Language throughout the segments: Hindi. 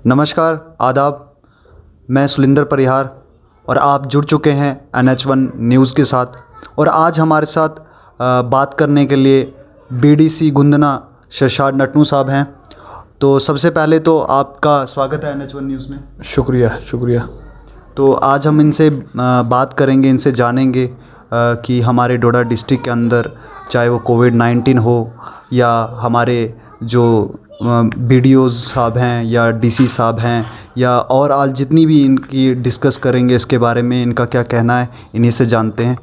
नमस्कार, आदाब। मैं सुलिंदर परिहार और आप जुड़ चुके हैं NH1 न्यूज़ के साथ। और आज हमारे साथ बात करने के लिए BDC गुंदना शशाद नटनू साहब हैं। तो सबसे पहले तो आपका स्वागत है NH1 न्यूज़ में। शुक्रिया शुक्रिया। तो आज हम इनसे बात करेंगे, इनसे जानेंगे कि हमारे डोडा डिस्ट्रिक्ट के अंदर चाहे वो कोविड-19 हो या हमारे जो BDOs साहब हैं या DC साहब हैं या और आज जितनी भी इनकी डिस्कस करेंगे इसके बारे में, इनका क्या कहना है, इन्हीं से जानते हैं।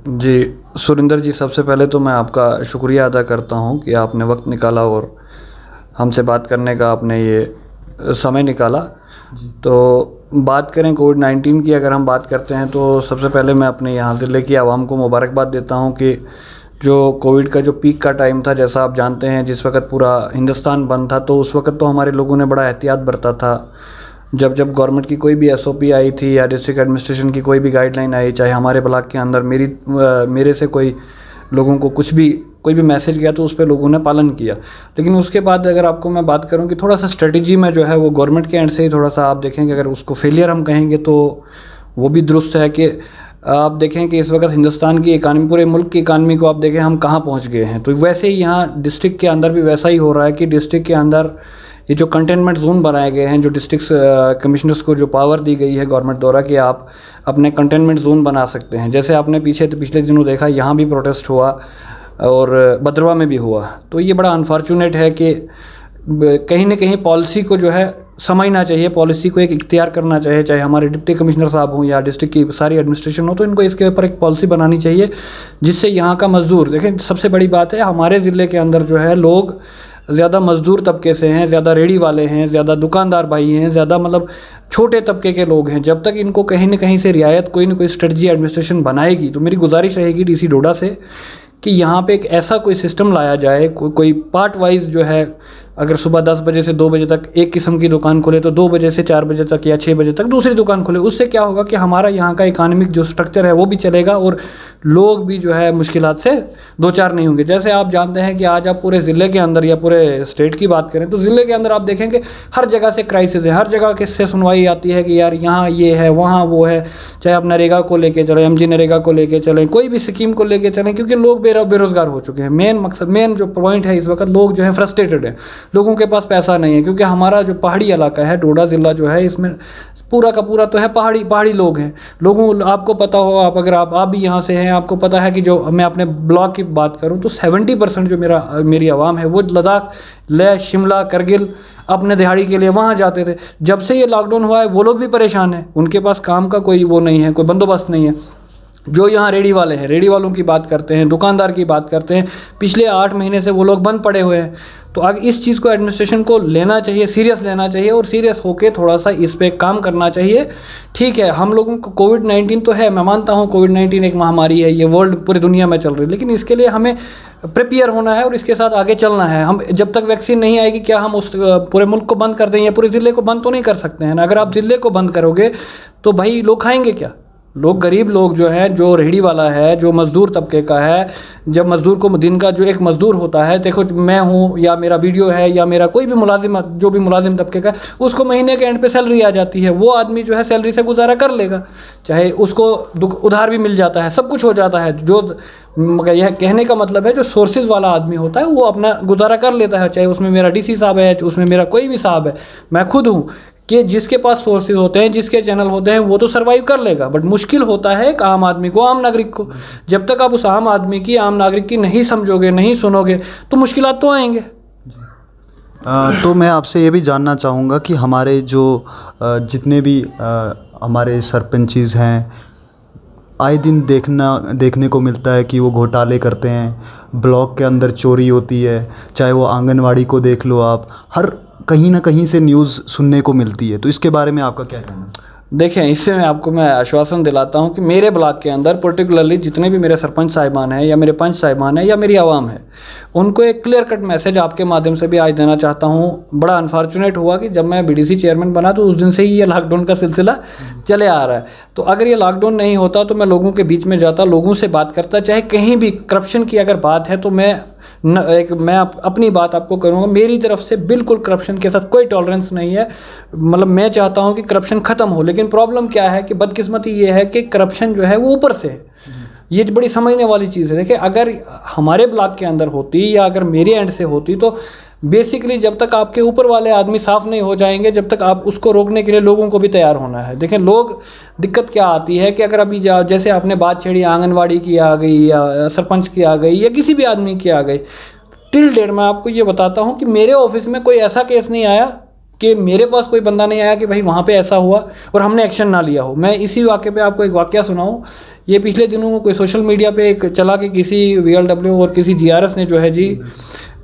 जी सुरिंदर जी, सबसे पहले तो मैं आपका शुक्रिया अदा करता हूँ कि आपने वक्त निकाला और हमसे बात करने का आपने ये समय निकाला। तो बात करें कोविड-19 की, अगर हम बात करते हैं तो सबसे पहले मैं अपने यहाँ ज़िले की आवाम को मुबारकबाद देता हूँ कि जो कोविड का जो पीक का टाइम था, जैसा आप जानते हैं, जिस वक्त पूरा हिंदुस्तान बंद था, तो उस वक्त तो हमारे लोगों ने बड़ा एहतियात बरता था। जब गवर्नमेंट की कोई भी SOP आई थी या डिस्ट्रिक्ट एडमिनिस्ट्रेशन की कोई भी गाइडलाइन आई, चाहे हमारे ब्लॉक के अंदर मेरे से कोई लोगों को कोई भी मैसेज गया तो उस पर लोगों ने पालन किया। लेकिन उसके बाद अगर आपको मैं बात करूं कि थोड़ा सा स्ट्रेटजी में जो है वो गवर्नमेंट के एंड से ही थोड़ा सा आप देखेंगे, अगर उसको फेलियर हम कहेंगे तो वो भी दुरुस्त है कि आप देखें कि इस वक्त हिंदुस्तान की इकानमी, पूरे मुल्क की इकानमी को आप देखें हम कहाँ पहुँच गए हैं। तो वैसे ही यहाँ डिस्ट्रिक्ट के अंदर भी वैसा ही हो रहा है कि डिस्ट्रिक्ट के अंदर ये जो कंटेनमेंट जोन बनाए गए हैं, जो डिस्ट्रिक्ट कमिश्नर्स को जो पावर दी गई है गवर्नमेंट द्वारा कि आप अपने कंटेनमेंट जोन बना सकते हैं। जैसे आपने पिछले दिनों देखा, यहाँ भी प्रोटेस्ट हुआ और भद्रवा में भी हुआ। तो ये बड़ा अनफॉर्चुनेट है कि कहीं ना कहीं पॉलिसी को जो है समझना चाहिए, पॉलिसी को एक इख्तियार करना चाहिए, चाहे हमारे डिप्टी कमिश्नर साहब हों या डिस्ट्रिक्ट की सारी एडमिनिस्ट्रेशन हो, तो इनको इसके ऊपर एक पॉलिसी बनानी चाहिए जिससे यहाँ का मज़दूर, देखें सबसे बड़ी बात है हमारे ज़िले के अंदर जो है लोग ज़्यादा मज़दूर तबके से हैं, ज़्यादा रेडी वाले हैं, ज़्यादा दुकानदार भाई हैं, ज़्यादा मतलब छोटे तबके के लोग हैं। जब तक इनको कहीं ना कहीं से रियायत, कोई ना कोई स्ट्रेटजी एडमिनिस्ट्रेशन बनाएगी, तो मेरी गुजारिश रहेगी DC डोडा से कि यहाँ पे एक ऐसा कोई सिस्टम लाया जाए, कोई पार्ट वाइज जो है, अगर सुबह 10 बजे से 2 बजे तक एक किस्म की दुकान खोले तो 2 बजे से 4 बजे तक या 6 बजे तक दूसरी दुकान खोले। उससे क्या होगा कि हमारा यहाँ का इकोनॉमिक जो स्ट्रक्चर है वो भी चलेगा और लोग भी जो है मुश्किलात से दो चार नहीं होंगे। जैसे आप जानते हैं कि आज आप पूरे ज़िले के अंदर या पूरे स्टेट की बात करें तो ज़िले के अंदर आप देखेंगे हर जगह से क्राइसिस है, हर जगह किससे सुनवाई आती है कि यार यहाँ ये है, वहाँ वो है। चाहे आप नरेगा को लेके चलें, MG नरेगा को लेके चलें, कोई भी स्कीम को लेके चलें, क्योंकि लोग बेरोजगार हो चुके हैं। मेन जो पॉइंट है इस वक्त, लोग जो है फ्रस्ट्रेटेड है, लोगों के पास पैसा नहीं है। क्योंकि हमारा जो पहाड़ी इलाका है, डोडा ज़िला जो है, इसमें पूरा का पूरा तो है पहाड़ी लोग हैं। आपको पता हो, अगर आप भी यहाँ से हैं, आपको पता है कि जो मैं अपने ब्लॉक की बात करूँ तो 70% जो मेरी आवाम है वो लद्दाख, लेह, शिमला, करगिल अपने दिहाड़ी के लिए वहाँ जाते थे। जब से ये लॉकडाउन हुआ है वो लोग भी परेशान हैं, उनके पास काम का कोई वो नहीं है, कोई बंदोबस्त नहीं है। जो यहाँ रेडी वाले हैं, रेडी वालों की बात करते हैं, दुकानदार की बात करते हैं, पिछले 8 महीने से वो लोग बंद पड़े हुए हैं। तो आगे इस चीज़ को एडमिनिस्ट्रेशन को लेना चाहिए, सीरियस लेना चाहिए और सीरियस होकर थोड़ा सा इस पे काम करना चाहिए। ठीक है, हम लोगों को कोविड-19 तो है, मैं मानता हूँ कोविड-19 एक महामारी है, ये वर्ल्ड पूरी दुनिया में चल रही है, लेकिन इसके लिए हमें प्रिपेयर होना है और इसके साथ आगे चलना है। हम जब तक वैक्सीन नहीं आएगी, क्या हम उस पूरे मुल्क को बंद कर दें या पूरे ज़िले को बंद तो नहीं कर सकते हैं ना। अगर आप ज़िले को बंद करोगे तो भाई लोग खाएंगे क्या? लोग, गरीब लोग जो है, जो रेहड़ी वाला है, जो मज़दूर तबके का है, जब मज़दूर को दिन का जो एक मज़दूर होता है, देखो मैं हूँ या मेरा वीडियो है या मेरा कोई भी मुलाजिम, जो भी मुलाजिम तबके का, उसको महीने के एंड पे सैलरी आ जाती है, वो आदमी जो है सैलरी से गुजारा कर लेगा, चाहे उसको उधार भी मिल जाता है, सब कुछ हो जाता है। जो यह कहने का मतलब है, जो सोर्सेज वाला आदमी होता है वो अपना गुजारा कर लेता है, चाहे उसमें मेरा DC साहब है, उसमें मेरा कोई भी साहब है, मैं खुद हूँ, कि जिसके पास सोर्सेज होते हैं, जिसके चैनल होते हैं, वो तो सर्वाइव कर लेगा। बट मुश्किल होता है एक आम आदमी को, आम नागरिक को। जब तक आप उस आम आदमी की, आम नागरिक की नहीं समझोगे, नहीं सुनोगे, तो मुश्किलात तो आएंगे। तो मैं आपसे ये भी जानना चाहूँगा कि हमारे जो जितने भी हमारे सरपंचीज़ हैं, आए दिन देखने को मिलता है कि वो घोटाले करते हैं, ब्लॉक के अंदर चोरी होती है, चाहे वो आंगनवाड़ी को देख लो आप, हर कहीं ना कहीं से न्यूज़ सुनने को मिलती है। तो इसके बारे में आपका क्या कहना है? देखें, इससे मैं आश्वासन दिलाता हूं कि मेरे ब्लॉक के अंदर पर्टिकुलरली जितने भी मेरे सरपंच साहिबान हैं या मेरे पंच साहिबान हैं या मेरी आवाम है, उनको एक क्लियर कट मैसेज आपके माध्यम से भी आज देना चाहता हूँ। बड़ा अनफॉर्चुनेट हुआ कि जब मैं बीडीसी चेयरमैन बना तो उस दिन से ही ये लॉकडाउन का सिलसिला चले आ रहा है। तो अगर ये लॉकडाउन नहीं होता तो मैं लोगों के बीच में जाता, लोगों से बात करता, चाहे कहीं भी करप्शन की अगर बात है तो मैं अपनी बात आपको करूँगा। मेरी तरफ से बिल्कुल करप्शन के साथ कोई टॉलरेंस नहीं है। मतलब मैं चाहता हूँ कि करप्शन ख़त्म हो, लेकिन प्रॉब्लम क्या है कि बदकिस्मती ये है कि करप्शन जो है वो ऊपर से है। ये बड़ी समझने वाली चीज़ है। देखिए, अगर हमारे ब्लॉक के अंदर होती या अगर मेरे एंड से होती तो बेसिकली जब तक आपके ऊपर वाले आदमी साफ नहीं हो जाएंगे, जब तक आप उसको रोकने के लिए लोगों को भी तैयार होना है। देखें, लोग दिक्कत क्या आती है कि अगर अभी जैसे आपने बात छेड़ी आंगनवाड़ी की आ गई या सरपंच की आ गई या किसी भी आदमी की आ गई, टिल डेट मैं आपको ये बताता हूँ कि मेरे ऑफिस में कोई ऐसा केस नहीं आया कि मेरे पास कोई बंदा नहीं आया कि भाई वहाँ पे ऐसा हुआ और हमने एक्शन ना लिया हो। मैं इसी वाक़े पे आपको एक वाक़या सुनाऊँ। ये पिछले दिनों कोई सोशल मीडिया पे एक चला कि किसी VLW और किसी GRS ने जो है जी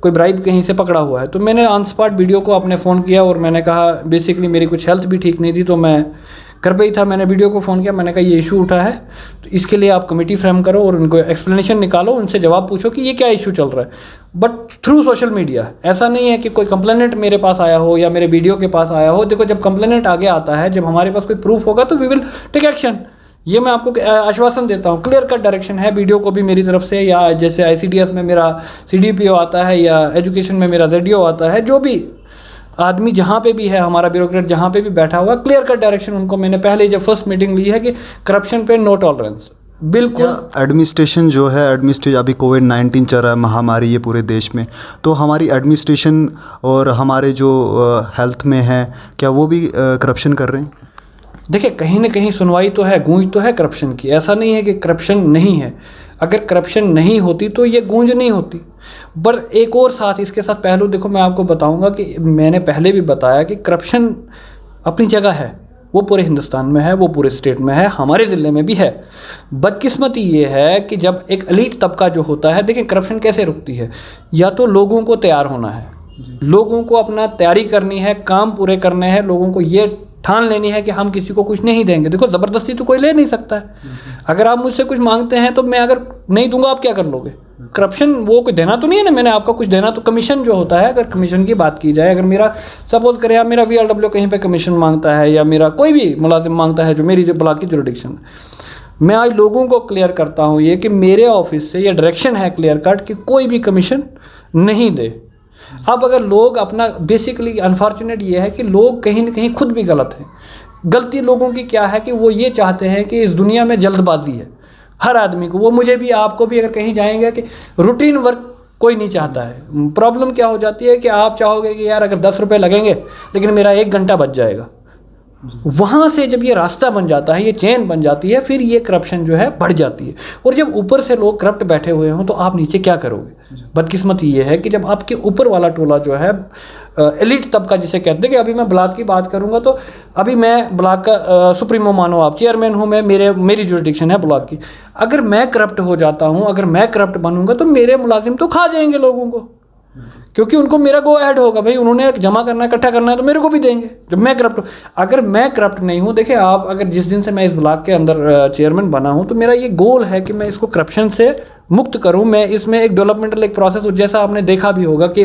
कोई ब्राइब कहीं से पकड़ा हुआ है। तो मैंने ऑन स्पॉट वीडियो को अपने फ़ोन किया और मैंने कहा, बेसिकली मेरी कुछ हेल्थ भी ठीक नहीं थी तो मैं घर पे ही था, मैंने वीडियो को फ़ोन किया, मैंने कहा ये इशू उठा है तो इसके लिए आप कमेटी फ्रेम करो और उनको एक्सप्लेनेशन निकालो, उनसे जवाब पूछो कि ये क्या इशू चल रहा है, बट थ्रू सोशल मीडिया। ऐसा नहीं है कि कोई कंप्लेनेंट मेरे पास आया हो या मेरे वीडियो के पास आया हो। देखो, जब कंप्लेनेंट आगे आता है, जब हमारे पास कोई प्रूफ होगा तो वी विल टेक एक्शन। ये मैं आपको आश्वासन देता हूँ। क्लियर कट डायरेक्शन है वीडियो को भी मेरी तरफ से, या जैसे ICDS में मेरा CDPO आता है या एजुकेशन में मेरा ZDO आता है, जो भी आदमी जहाँ पे भी है, हमारा ब्यूरोक्रेट जहाँ पे भी बैठा हुआ, क्लियर कट डायरेक्शन उनको मैंने पहले जब फर्स्ट मीटिंग ली है कि करप्शन पे नो टॉलरेंस। बिल्कुल। एडमिनिस्ट्रेशन जो है, एडमिनिस्ट्रेशन अभी कोविड-19 चल रहा है, महामारी है पूरे देश में, तो हमारी एडमिनिस्ट्रेशन और हमारे जो हेल्थ में है, क्या वो भी करप्शन कर रहे हैं? देखिए, कहीं ना कहीं सुनवाई तो है, गूंज तो है करप्शन की। ऐसा नहीं है कि करप्शन नहीं है। अगर करप्शन नहीं होती तो ये गूंज नहीं होती। पर एक और साथ इसके साथ पहलू देखो, मैं आपको बताऊंगा कि मैंने पहले भी बताया कि करप्शन अपनी जगह है, वो पूरे हिंदुस्तान में है, वो पूरे स्टेट में है, हमारे ज़िले में भी है। बदकिस्मती ये है कि जब एक एलीट तबका जो होता है, देखिए करप्शन कैसे रुकती है, या तो लोगों को तैयार होना है, लोगों को अपना तैयारी करनी है, काम पूरे करने हैं, लोगों को ये ठान लेनी है कि हम किसी को कुछ नहीं देंगे। देखो, ज़बरदस्ती तो कोई ले नहीं सकता है। अगर आप मुझसे कुछ मांगते हैं तो मैं अगर नहीं दूंगा, आप क्या कर लोगे? करप्शन वो कोई देना तो नहीं है ना, मैंने आपका कुछ देना। तो कमीशन जो होता है, अगर कमीशन की बात की जाए, अगर मेरा सपोज करें आप मेरा VLW कहीं पे कमीशन मांगता है या मेरा कोई भी मुलाजिम मांगता है जो मेरी जो ब्लॉक की जुरिडिक्शन, मैं आज लोगों को क्लियर करता हूँ ये कि मेरे ऑफिस से ये डायरेक्शन है क्लियर कट कि कोई भी कमीशन नहीं दे। अब अगर लोग अपना, बेसिकली अनफॉर्चुनेट ये है कि लोग कहीं ना कहीं खुद भी गलत हैं। गलती लोगों की क्या है कि वो ये चाहते हैं कि इस दुनिया में जल्दबाजी है हर आदमी को, वो मुझे भी आपको भी, अगर कहीं जाएंगे कि रूटीन वर्क कोई नहीं चाहता है। प्रॉब्लम क्या हो जाती है कि आप चाहोगे कि यार अगर 10 रुपये लगेंगे लेकिन मेरा 1 घंटा बच जाएगा। वहाँ से जब ये रास्ता बन जाता है, ये चेन बन जाती है, फिर ये करप्शन जो है बढ़ जाती है। और जब ऊपर से लोग करप्ट बैठे हुए हों तो आप नीचे क्या करोगे? बदकिस्मती ये है कि जब आपके ऊपर वाला टोला जो है, एलिट तबका जिसे कहते हैं, कि अभी मैं ब्लॉक की बात करूंगा तो अभी मैं ब्लॉक का सुप्रीमो मानो आप, चेयरमैन हूँ मैं, मेरी जुरिडिक्शन है ब्लॉक की। अगर मैं करप्ट हो जाता हूँ, अगर मैं करप्ट बनूंगा तो मेरे मुलाजिम तो खा जाएंगे लोगों को, क्योंकि उनको मेरा गो अहेड होगा, भाई उन्होंने जमा करना है, इकट्ठा करना है तो मेरे को भी देंगे जब मैं करप्ट हूँ। अगर मैं करप्ट नहीं हूँ, देखिए आप, अगर जिस दिन से मैं इस ब्लॉक के अंदर चेयरमैन बना हूँ तो मेरा ये गोल है कि मैं इसको करप्शन से मुक्त करूँ। मैं इसमें एक डेवलपमेंटल एक प्रोसेस, जैसा आपने देखा भी होगा कि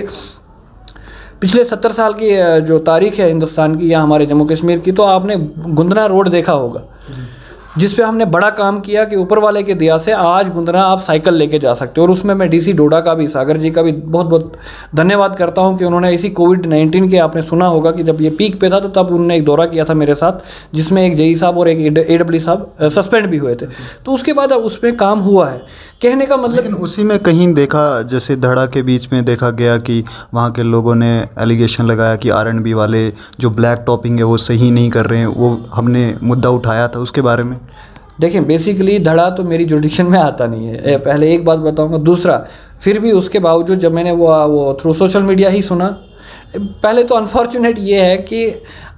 पिछले 70 साल की जो तारीख है हिंदुस्तान की या हमारे जम्मू कश्मीर की, तो आपने गुंदना रोड देखा होगा, जिस पे हमने बड़ा काम किया कि ऊपर वाले के दिया से आज गुंदना आप साइकिल लेके जा सकते हो। और उसमें मैं DC डोडा का भी, सागर जी का भी बहुत बहुत धन्यवाद करता हूं कि उन्होंने इसी कोविड-19 के, आपने सुना होगा कि जब ये पीक पे था तो तब उन्होंने एक दौरा किया था मेरे साथ, जिसमें एक JE साहब और एक AWD साहब सस्पेंड भी हुए थे। तो उसके बाद अब उसमें काम हुआ है, कहने का मतलब। लेकिन उसी में कहीं देखा, जैसे धड़ा के बीच में देखा गया कि वहाँ के लोगों ने एलिगेशन लगाया कि R&B वाले जो ब्लैक टॉपिंग है वो सही नहीं कर रहे हैं, वो हमने मुद्दा उठाया था, उसके बारे में। देखिए, बेसिकली धड़ा तो मेरी जुरिडिक्शन में आता नहीं है, पहले एक बात बताऊंगा। दूसरा, फिर भी उसके बावजूद जब मैंने वो थ्रू सोशल मीडिया ही सुना, पहले तो अनफॉर्चुनेट ये है कि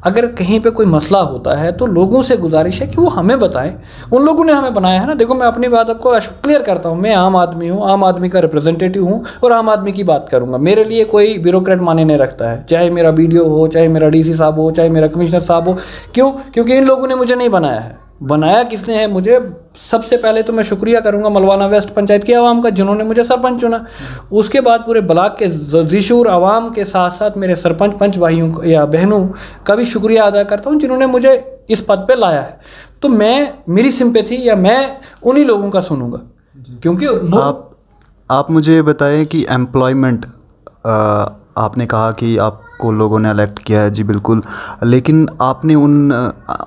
अगर कहीं पे कोई मसला होता है तो लोगों से गुजारिश है कि वो हमें बताएं, उन लोगों ने हमें बनाया है ना। देखो, मैं अपनी बात आपको क्लियर करता हूँ, मैं आम आदमी हूँ, आम आदमी का रिप्रेजेंटेटिव हूँ और आम आदमी की बात करूँगा। मेरे लिए कोई ब्यूरोक्रेट माने नहीं रखता है, चाहे मेरा BDO हो, चाहे मेरा DC साहब हो, चाहे मेरा कमिश्नर साहब हो। क्यों? क्योंकि इन लोगों ने मुझे नहीं बनाया है, बनाया किसने है, मुझे सबसे पहले तो मैं शुक्रिया करूंगा मलवाना वेस्ट पंचायत की आवाम का, जिन्होंने मुझे सरपंच चुना। उसके बाद पूरे ब्लॉक के ज़िशूर आवाम के साथ साथ मेरे सरपंच पंच भाइयों या बहनों का भी शुक्रिया अदा करता हूं, जिन्होंने मुझे इस पद पे लाया है। तो मेरी सिंपैथी या मैं उन्हीं लोगों का सुनूंगा, क्योंकि आप मुझे बताएं कि एम्प्लॉयमेंट, आपने कहा कि आपको लोगों ने इलेक्ट किया है, जी बिल्कुल, लेकिन आपने उन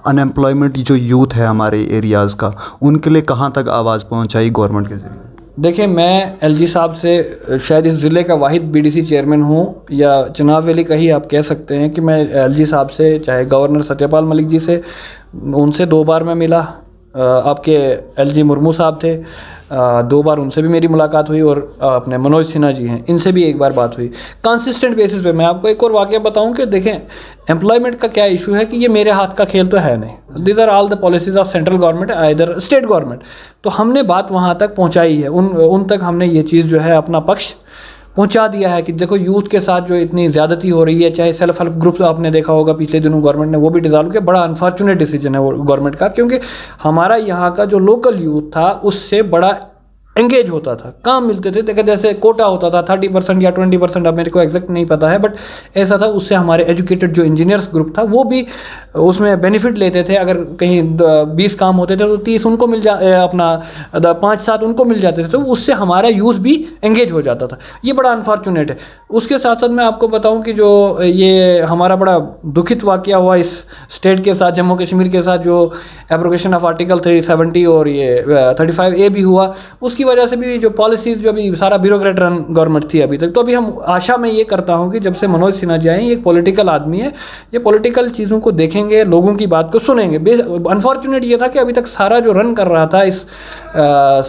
अनएम्प्लॉयमेंट जो यूथ है हमारे एरियाज़ का, उनके लिए कहाँ तक आवाज़ पहुँचाई गवर्नमेंट के ज़रिए? देखिए, मैं एलजी साहब से शायद इस ज़िले का वाहिद बीडीसी चेयरमैन हूँ, या चुनाव वैली का ही आप कह सकते हैं कि मैं एलजी साहब से, चाहे गवर्नर सत्यपाल मलिक जी से, उनसे 2 बार मैं मिला। आपके एलजी मुर्मू साहब थे, 2 बार उनसे भी मेरी मुलाकात हुई, और अपने मनोज सिन्हा जी हैं, इनसे भी 1 बार बात हुई। कंसिस्टेंट बेसिस पे मैं आपको एक और वाक़या बताऊं कि देखें, एम्प्लॉयमेंट का क्या इशू है कि ये मेरे हाथ का खेल तो है नहीं। These are all the policies of central government, either state government. तो हमने बात वहाँ तक पहुँचाई है, उन तक हमने ये चीज़ जो है अपना पक्ष पहुंचा दिया है कि देखो, यूथ के साथ जो इतनी ज़्यादती हो रही है, चाहे सेल्फ हेल्प ग्रुप आपने देखा होगा पिछले दिनों गवर्नमेंट ने वो भी डिसॉल्व किया, बड़ा अनफॉर्चुनेट डिसीजन है वो गवर्नमेंट का, क्योंकि हमारा यहाँ का जो लोकल यूथ था उससे बड़ा एंगेज होता था, काम मिलते थे। देखा जैसे कोटा होता था 30% या 20%, अब मेरे को एग्जैक्ट नहीं पता है, बट ऐसा था। उससे हमारे एजुकेटेड जो इंजीनियर्स ग्रुप था वो भी उसमें बेनिफिट लेते थे। अगर कहीं 20 काम होते थे तो 30 उनको अपना 5-7 उनको मिल जाते थे, तो उससे हमारा यूथ भी एंगेज हो जाता था। ये बड़ा अनफॉर्चुनेट है। उसके साथ साथ मैं आपको बताऊं कि जो ये हमारा बड़ा दुखित वाकया हुआ इस स्टेट के साथ, जम्मू कश्मीर के साथ, जो एब्रोगेशन ऑफ आर्टिकल 370 और ये 35A भी हुआ, उसकी वजह से भी जो पॉलिसीज, जो अभी सारा ब्यूरोक्रेट रन गवर्नमेंट थी अभी तक। तो अभी हम आशा में ये करता हूँ कि जब से मनोज सिन्हा जी आए, ये एक पॉलिटिकल आदमी है, ये पॉलिटिकल चीज़ों को देखेंगे, लोगों की बात को सुनेंगे। अनफॉर्चुनेट ये था कि अभी तक सारा जो रन कर रहा था इस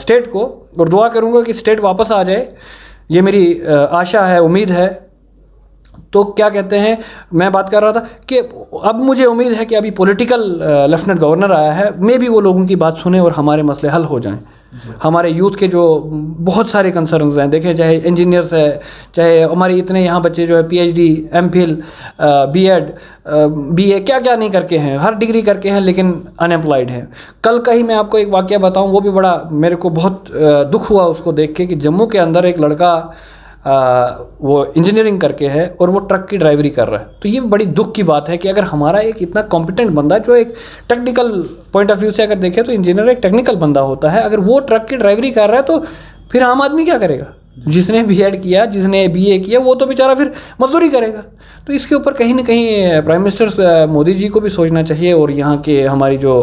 स्टेट को, और दुआ करूँगा कि स्टेट वापस आ जाए, ये मेरी आशा है, उम्मीद है। तो क्या कहते हैं, मैं बात कर रहा था कि अब मुझे उम्मीद है कि अभी पॉलिटिकल लेफ्टिनेंट गवर्नर आया है, मे भी वो लोगों की बात सुने और हमारे मसले हल हो जाएं। हमारे यूथ के जो बहुत सारे कंसर्न्स हैं, देखें चाहे इंजीनियर्स है, चाहे हमारे इतने यहाँ बच्चे जो है पीएचडी, एमफिल, बीएड, बीए, क्या क्या नहीं करके हैं, हर डिग्री करके हैं, लेकिन अनएम्प्लॉयड हैं। कल का ही मैं आपको एक वाकया बताऊँ, वो भी बड़ा मेरे को बहुत दुख हुआ उसको देख के, कि जम्मू के अंदर एक लड़का वो इंजीनियरिंग करके है और वो ट्रक की ड्राइवरी कर रहा है। तो ये बड़ी दुख की बात है कि अगर हमारा एक इतना कॉम्पिटेंट बंदा, जो एक टेक्निकल पॉइंट ऑफ व्यू से अगर देखें तो इंजीनियर एक टेक्निकल बंदा होता है, अगर वो ट्रक की ड्राइवरी कर रहा है तो फिर आम आदमी क्या करेगा? जिसने बीएड किया, जिसने बीए किया, वो तो बेचारा फिर मजदूरी करेगा। तो इसके ऊपर कहीं ना कहीं प्राइम मिनिस्टर मोदी जी को भी सोचना चाहिए, और यहाँ के हमारी जो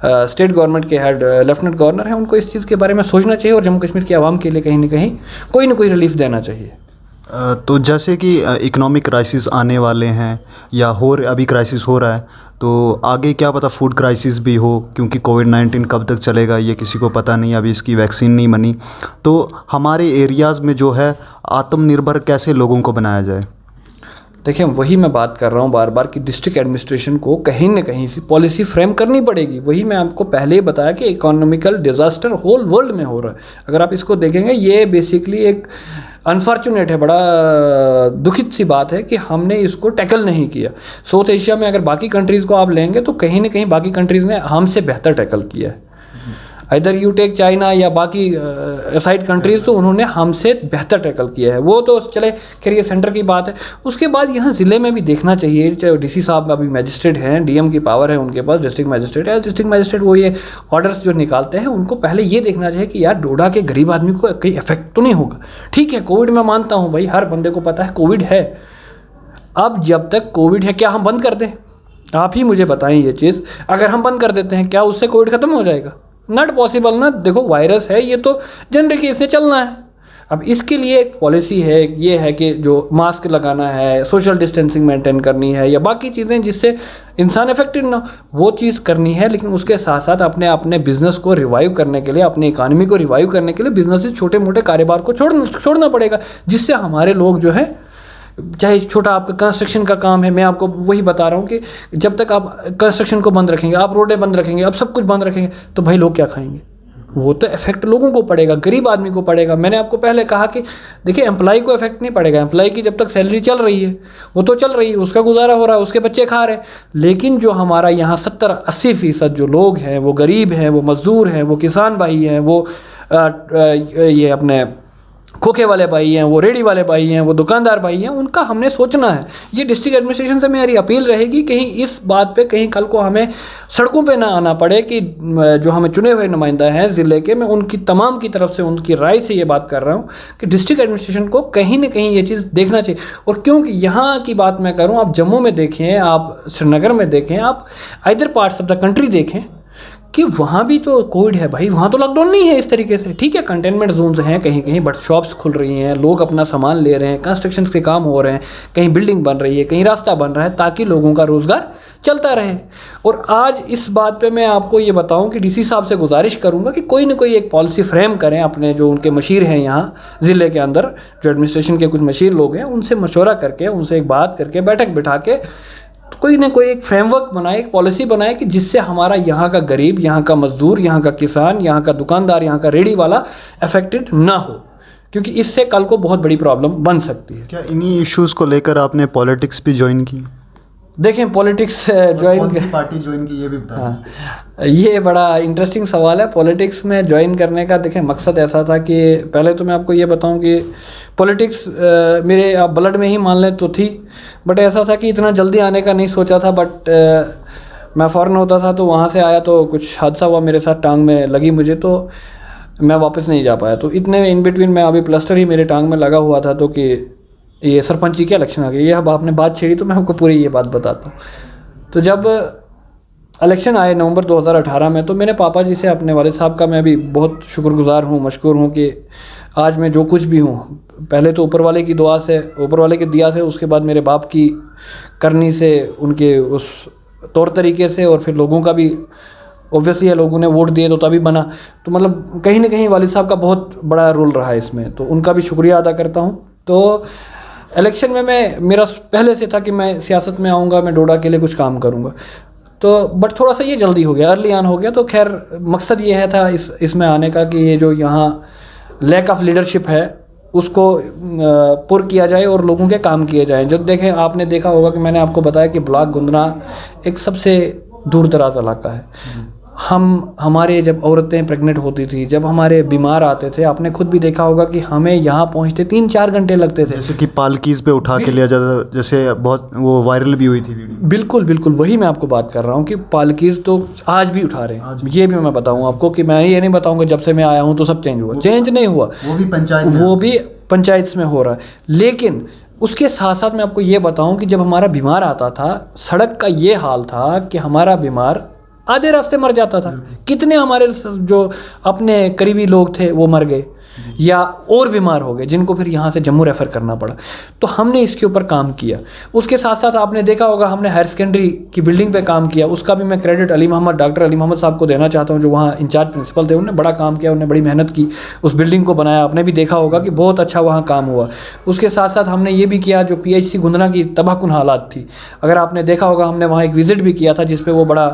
स्टेट गवर्नमेंट के हेड लेफ्टिनेंट गवर्नर हैं, उनको इस चीज़ के बारे में सोचना चाहिए, और जम्मू कश्मीर की आवाम के लिए कहीं ना कोई रिलीफ देना चाहिए। तो जैसे कि इकोनॉमिक क्राइसिस आने वाले हैं, या अभी क्राइसिस हो रहा है, तो आगे क्या पता फूड क्राइसिस भी हो, क्योंकि कोविड-19 कब तक चलेगा ये किसी को पता नहीं, अभी इसकी वैक्सीन नहीं बनी। तो हमारे एरियाज़ में जो है आत्मनिर्भर कैसे लोगों को बनाया जाए? देखिए, वही मैं बात कर रहा हूँ बार बार कि डिस्ट्रिक्ट एडमिनिस्ट्रेशन को कहीं ना कहीं से पॉलिसी फ्रेम करनी पड़ेगी। वही मैं आपको पहले ही बताया कि इकोनॉमिकल डिजास्टर होल वर्ल्ड में हो रहा है। अगर आप इसको देखेंगे, ये बेसिकली एक अनफॉर्चुनेट है, बड़ा दुखित सी बात है कि हमने इसको टैकल नहीं किया। साउथ एशिया में अगर बाकी कंट्रीज़ को आप लेंगे तो कहीं ना कहीं बाकी कंट्रीज़ ने हमसे बेहतर टैकल किया है। इधर यू टेक चाइना या बाकी साइड कंट्रीज़, तो उन्होंने हमसे बेहतर टैकल किया है। वो तो चले, खैर ये सेंटर की बात है। उसके बाद यहाँ ज़िले में भी देखना चाहिए, चाहे डीसी साहब अभी मैजिस्ट्रेट हैं, डीएम की पावर है उनके पास, डिस्ट्रिक्ट मैजिस्ट्रेट है। डिस्ट्रिक्ट मैजिस्ट्रेट वो ये ऑर्डर्स जो निकालते हैं, उनको पहले ये देखना चाहिए कि यार डोडा के गरीब आदमी को कहीं इफेक्ट तो नहीं होगा। ठीक है, कोविड मैं मानता हूँ भाई, हर बंदे को पता है कोविड है। अब जब तक कोविड है, क्या हम बंद कर दें? आप ही मुझे बताएं ये चीज़। अगर हम बंद कर देते हैं, क्या उससे कोविड ख़त्म हो जाएगा? नॉट पॉसिबल ना। देखो, वायरस है, ये तो जनरल केस से चलना है। अब इसके लिए एक पॉलिसी है, ये है कि जो मास्क लगाना है, सोशल डिस्टेंसिंग मेंटेन करनी है, या बाकी चीज़ें जिससे इंसान इफेक्टेड ना, वो चीज़ करनी है। लेकिन उसके साथ साथ अपने बिजनेस को रिवाइव करने के लिए, अपनी इकानमी को रिवाइव करने के लिए बिजनेस से छोटे मोटे कारोबार को छोड़ना पड़ेगा, जिससे हमारे लोग जो है, चाहे छोटा आपका कंस्ट्रक्शन का काम है, मैं आपको वही बता रहा हूँ कि जब तक आप कंस्ट्रक्शन को बंद रखेंगे, आप रोडें बंद रखेंगे, आप सब कुछ बंद रखेंगे, तो भाई लोग क्या खाएंगे? वो तो इफेक्ट लोगों को पड़ेगा, गरीब आदमी को पड़ेगा। मैंने आपको पहले कहा कि देखिए एम्प्लॉय को इफेक्ट नहीं पड़ेगा, एम्प्लॉय की जब तक सैलरी चल रही है वो तो चल रही है, उसका गुजारा हो रहा है, उसके बच्चे खा रहे हैं। लेकिन जो हमारा यहाँ 70-80% जो लोग हैं वो गरीब हैं, वो मजदूर हैं, वो किसान भाई हैं, वो ये अपने खोखे वाले भाई हैं, वो रेडी वाले भाई हैं, वो दुकानदार भाई हैं, उनका हमने सोचना है। ये डिस्ट्रिक्ट एडमिनिस्ट्रेशन से मेरी अपील रहेगी, कहीं इस बात पे कहीं कल को हमें सड़कों पे ना आना पड़े कि जो हमें चुने हुए नुमाइंदा हैं ज़िले के, मैं उनकी तमाम की तरफ से उनकी राय से ये बात कर रहा हूँ कि डिस्ट्रिक्ट एडमिनिस्ट्रेशन को कहीं ना कहीं ये चीज़ देखना चाहिए। और क्योंकि यहाँ की बात मैं करूँ, आप जम्मू में देखें, आप श्रीनगर में देखें, आप इधर पार्ट्स ऑफ द कंट्री देखें कि वहाँ भी तो कोविड है भाई, वहाँ तो लॉकडाउन नहीं है इस तरीके से। ठीक है, कंटेनमेंट जोन्स हैं कहीं कहीं, बट शॉप्स खुल रही हैं, लोग अपना सामान ले रहे हैं, कंस्ट्रक्शन के काम हो रहे हैं, कहीं बिल्डिंग बन रही है, कहीं रास्ता बन रहा है, ताकि लोगों का रोज़गार चलता रहे। और आज इस बात पे मैं आपको ये बताऊं कि डीसी साहब से गुजारिश करूंगा कि कोई ना कोई एक पॉलिसी फ्रेम करें, अपने जो उनके मशीर हैं यहाँ ज़िले के अंदर, जो एडमिनिस्ट्रेशन के कुछ मशीर लोग हैं, उनसे मशवरा करके, उनसे एक बात करके, बैठक बिठा के कोई ना कोई एक फ्रेमवर्क बनाए, एक पॉलिसी बनाए कि जिससे हमारा यहाँ का गरीब, यहाँ का मजदूर, यहाँ का किसान, यहाँ का दुकानदार, यहाँ का रेडी वाला अफेक्टेड ना हो, क्योंकि इससे कल को बहुत बड़ी प्रॉब्लम बन सकती है। क्या इन्हीं इश्यूज़ को लेकर आपने पॉलिटिक्स भी ज्वाइन की? देखें, पॉलिटिक्स ज्वाइन, पार्टी ज्वाइन की ये भी बता। हाँ, ये बड़ा इंटरेस्टिंग सवाल है। पॉलिटिक्स में ज्वाइन करने का देखें मकसद ऐसा था कि पहले तो मैं आपको ये बताऊं कि पॉलिटिक्स मेरे आप ब्लड में ही मान लें तो थी, बट ऐसा था कि इतना जल्दी आने का नहीं सोचा था। बट मैं फ़ॉरेन होता था तो वहाँ से आया तो कुछ हादसा हुआ मेरे साथ, टांग में लगी मुझे, तो मैं वापस नहीं जा पाया। तो इतने इन बिटवीन मैं अभी प्लास्टर ही मेरे टांग में लगा हुआ था, तो कि ये सरपंची के इलेक्शन आ गए। ये अब आपने बात छेड़ी तो मैं आपको पूरी ये बात बताता हूँ। तो जब इलेक्शन आए नवंबर 2018 में, तो मेरे पापा जी से, अपने वालिद साहब का मैं भी बहुत शुक्रगुजार हूँ, मशकूर हूँ कि आज मैं जो कुछ भी हूँ, पहले तो ऊपर वाले की दुआ से, ऊपर वाले की दिया से, उसके बाद मेरे बाप की करनी से, उनके उस तौर तरीके से, और फिर लोगों का भी ऑब्वियसली है, लोगों ने वोट दिए तो तभी बना। तो मतलब कहीं ना कहीं वालिद साहब का बहुत बड़ा रोल रहा है इसमें, तो उनका भी शुक्रिया अदा करता हूँ। तो इलेक्शन में मेरा पहले से था कि मैं सियासत में आऊँगा, मैं डोडा के लिए कुछ काम करूँगा। तो बट थोड़ा सा ये जल्दी हो गया, अर्ली ऑन हो गया। तो खैर मकसद ये है था इसमें आने का कि ये जो यहाँ लैक ऑफ लीडरशिप है उसको पुर किया जाए और लोगों के काम किए जाएं। जब देखें, आपने देखा होगा कि मैंने आपको बताया कि ब्लॉक गुंदना एक सबसे दूर दराज इलाका है। हमारे जब औरतें प्रेग्नेंट होती थी, जब हमारे बीमार आते थे, आपने खुद भी देखा होगा कि हमें यहाँ पहुँचते 3-4 घंटे लगते थे। जैसे कि पालकीज़ पे उठा के लिया जाता, जैसे बहुत वो वायरल भी हुई थी वीडियो। बिल्कुल बिल्कुल, वही मैं आपको बात कर रहा हूँ कि पालकीज़ तो आज भी उठा रहे हैं। ये भी मैं बताऊँ आपको कि मैं ये नहीं बताऊँगा जब से मैं आया हूँ तो सब चेंज हुआ, चेंज नहीं हुआ। वो भी पंचायत में हो रहा है। लेकिन उसके साथ साथ मैं आपको ये बताऊँ कि जब हमारा बीमार आता था, सड़क का ये हाल था कि हमारा बीमार आधे रास्ते मर जाता था। कितने हमारे जो अपने करीबी लोग थे वो मर गए या और बीमार हो गए, जिनको फिर यहाँ से जम्मू रेफ़र करना पड़ा। तो हमने इसके ऊपर काम किया। उसके साथ साथ आपने देखा होगा हमने हायर सेकेंडरी की बिल्डिंग पे काम किया। उसका भी मैं क्रेडिट डॉक्टर अली मोहम्मद साहब को देना चाहता हूँ, जो वहाँ इंचार्ज प्रिंसिपल थे। उन्होंने बड़ा काम किया, उन्होंने बड़ी मेहनत की, उस बिल्डिंग को बनाया। आपने भी देखा होगा कि बहुत अच्छा वहाँ काम हुआ। उसके साथ साथ हमने ये भी किया, जो PHC गुंदना की तबाहकुन हालात थी, अगर आपने देखा होगा हमने वहाँ एक विज़िट भी किया था, जिसपे वो बड़ा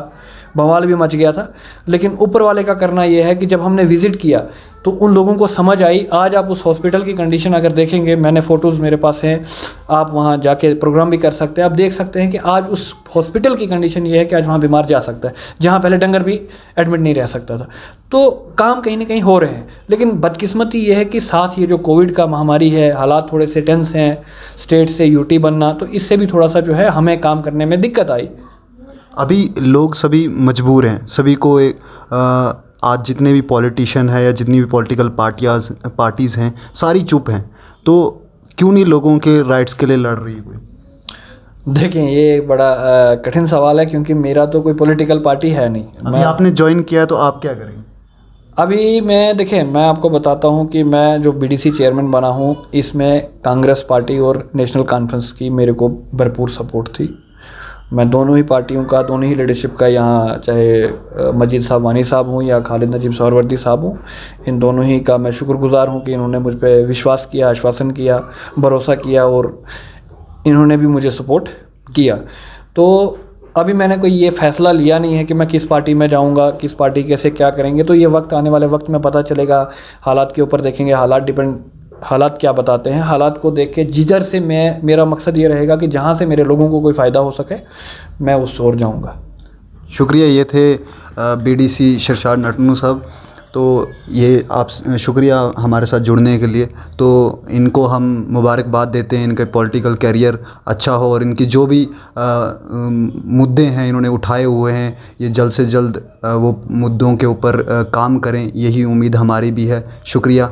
बवाल भी मच गया था। लेकिन ऊपर वाले का करना ये है कि जब हमने विज़िट किया तो उन लोगों को समझ आई। आज आप उस हॉस्पिटल की कंडीशन अगर देखेंगे, मैंने फ़ोटोज़ मेरे पास हैं, आप वहाँ जाके प्रोग्राम भी कर सकते हैं। आप देख सकते हैं कि आज उस हॉस्पिटल की कंडीशन ये है कि आज वहाँ बीमार जा सकता है, जहाँ पहले डंगर भी एडमिट नहीं रह सकता था। तो काम कहीं ना कहीं हो रहे हैं। लेकिन बदकिस्मती ये है कि साथ ये जो कोविड का महामारी है, हालात थोड़े से टेंस हैं, स्टेट से UT बनना, तो इससे भी थोड़ा सा जो है हमें काम करने में दिक्कत आई। अभी लोग सभी मजबूर हैं, सभी को आज जितने भी पॉलिटिशियन हैं या जितनी भी पॉलिटिकल पार्टीज़ हैं, सारी चुप हैं। तो क्यों नहीं लोगों के राइट्स के लिए लड़ रही है कोई? देखें, ये बड़ा कठिन सवाल है, क्योंकि मेरा तो कोई पॉलिटिकल पार्टी है नहीं। अभी आपने ज्वाइन किया है तो आप क्या करेंगे? अभी मैं आपको बताता हूँ कि मैं जो BDC चेयरमैन बना हूँ, इसमें कांग्रेस पार्टी और नेशनल कॉन्फ्रेंस की मेरे को भरपूर सपोर्ट थी। मैं दोनों ही पार्टियों का, दोनों ही लीडरशिप का, यहाँ चाहे मजीद साहब वानी साहब हूँ या खालिद नजीब सहरवर्दी साहब हूँ, इन दोनों ही का मैं शुक्रगुजार हूँ कि इन्होंने मुझ पर विश्वास किया, आश्वासन किया, भरोसा किया और इन्होंने भी मुझे सपोर्ट किया। तो अभी मैंने कोई ये फ़ैसला लिया नहीं है कि मैं किस पार्टी में जाऊंगा, किस पार्टी कैसे क्या करेंगे, तो ये वक्त आने वाले वक्त में पता चलेगा। हालात के ऊपर देखेंगे, हालात क्या बताते हैं, हालात को देख के जिधर से मेरा मकसद ये रहेगा कि जहाँ से मेरे लोगों को कोई फ़ायदा हो सके मैं उस ओर जाऊँगा। शुक्रिया। ये थे बीडीसी शरशाद नटनू साहब। तो ये आप शुक्रिया हमारे साथ जुड़ने के लिए। तो इनको हम मुबारकबाद देते हैं, इनके पॉलिटिकल कैरियर अच्छा हो और इनकी जो भी मुद्दे हैं इन्होंने उठाए हुए हैं, ये जल्द से जल्द वो मुद्दों के ऊपर काम करें, यही उम्मीद हमारी भी है। शुक्रिया।